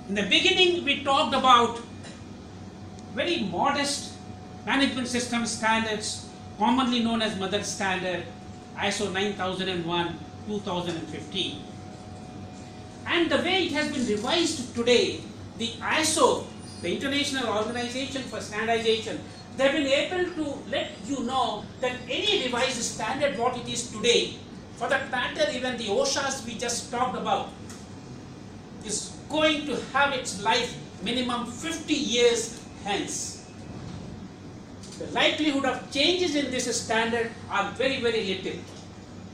In the beginning, we talked about very modest management system standards, commonly known as Mother Standard, ISO 9001, 2015. And the way it has been revised today, the ISO, the International Organization for Standardization, they have been able to let you know that any revised standard, what it is today, for that matter, even the OSHAs we just talked about, is going to have its life minimum 50 years hence. The likelihood of changes in this standard are very, very little,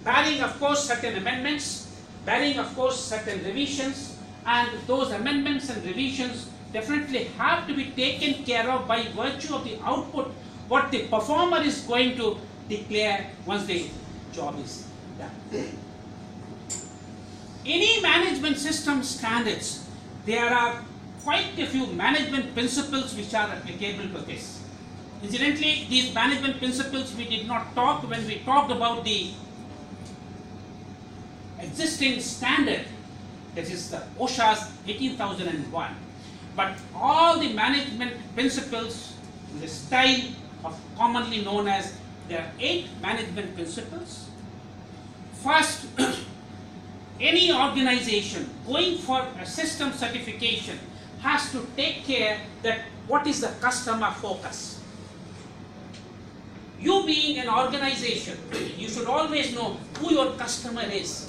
barring of course certain amendments, barring of course certain revisions, and those amendments and revisions definitely have to be taken care of by virtue of the output what the performer is going to declare once the job is done. Any management system standards, there are quite a few management principles which are applicable to this. Incidentally, these management principles we did not talk when we talked about the existing standard, that is the OSHA's 18001. But all the management principles in the style of commonly known as, there are 8 management principles. First, any organization going for a system certification has to take care that what is the customer focus. You being an organization, you should always know who your customer is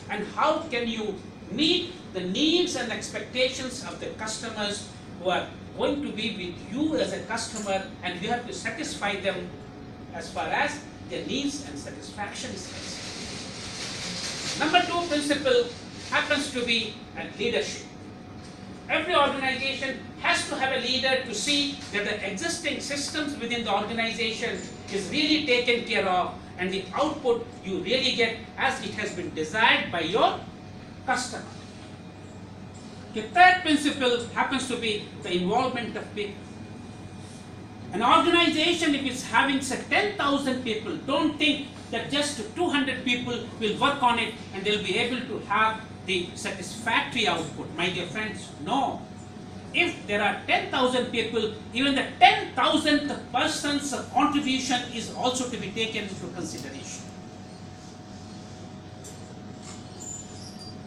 and how can you meet the needs and expectations of the customers who are going to be with you as a customer, and you have to satisfy them as far as their needs and satisfaction is concerned. Number 2 principle happens to be leadership. Every organization has to have a leader to see that the existing systems within the organization is really taken care of and the output you really get as it has been desired by your customer. The third principle happens to be the involvement of people. An organization, if it's having say 10,000 people, don't think that just 200 people will work on it and they'll be able to have the satisfactory output. My dear friends, no. If there are 10,000 people, even the 10,000th person's contribution is also to be taken into consideration.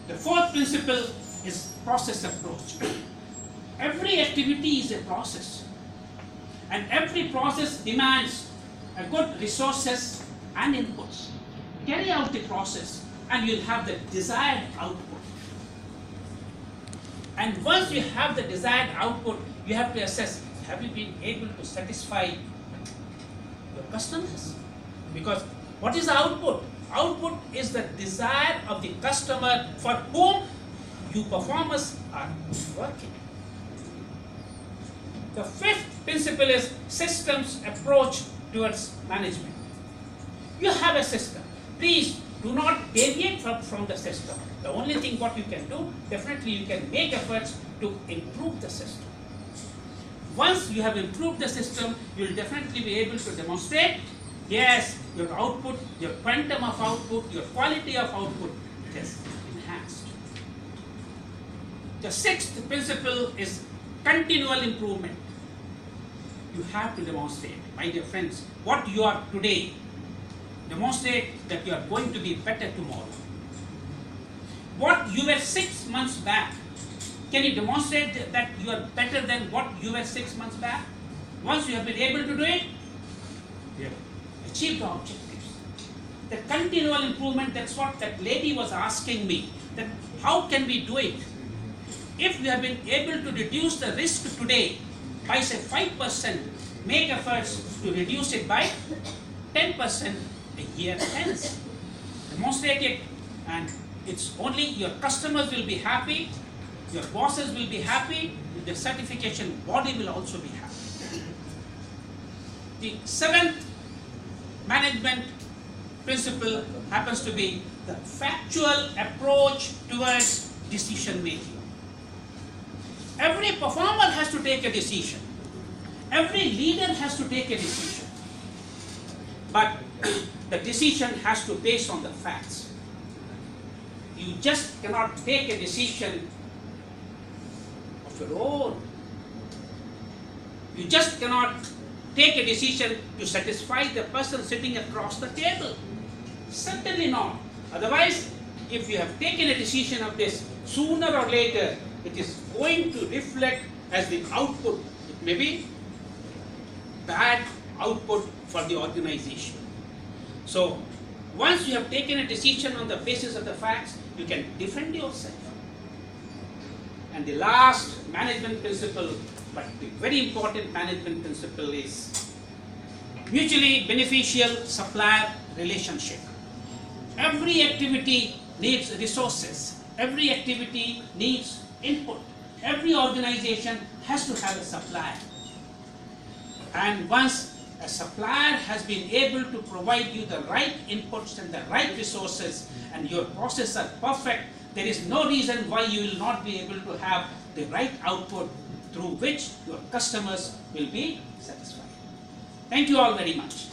The fourth principle is process approach. Every activity is a process, and every process demands a good resources and inputs. Carry out the process and you'll have the desired output. And once you have the desired output, you have to assess, have you been able to satisfy your customers? Because what is the output? Output is the desire of the customer for whom you performers are working. The fifth principle is systems approach towards management. You have a system. Please do not deviate from the system. The only thing what you can do, definitely you can make efforts to improve the system. Once you have improved the system, you will definitely be able to demonstrate, yes, your output, your quantum of output, your quality of output, it is enhanced. The sixth principle is continual improvement. You have to demonstrate, my dear friends, what you are today. Demonstrate that you are going to be better tomorrow. What you were 6 months back, can you demonstrate that you are better than what you were 6 months back? Once you have been able to do it, you have achieved the objectives. The continual improvement, that's what that lady was asking me, that how can we do it? If we have been able to reduce the risk today by say 5%, make efforts to reduce it by 10% a year hence. Demonstrate it, and it's only your customers will be happy, your bosses will be happy, the certification body will also be happy. The seventh management principle happens to be the factual approach towards decision making. Every performer has to take a decision. Every leader has to take a decision. But the decision has to be based on the facts. You just cannot take a decision of your own. You just cannot take a decision to satisfy the person sitting across the table. Certainly not. Otherwise, if you have taken a decision of this, sooner or later, it is going to reflect as the output. It may be bad output for the organization. So, once you have taken a decision on the basis of the facts, you can defend yourself. And the last management principle, but the very important management principle, is mutually beneficial supplier relationship. Every activity needs resources. Every activity needs input. Every organization has to have a supplier. And once a supplier has been able to provide you the right inputs and the right resources, and your processes are perfect, there is no reason why you will not be able to have the right output through which your customers will be satisfied. Thank you all very much.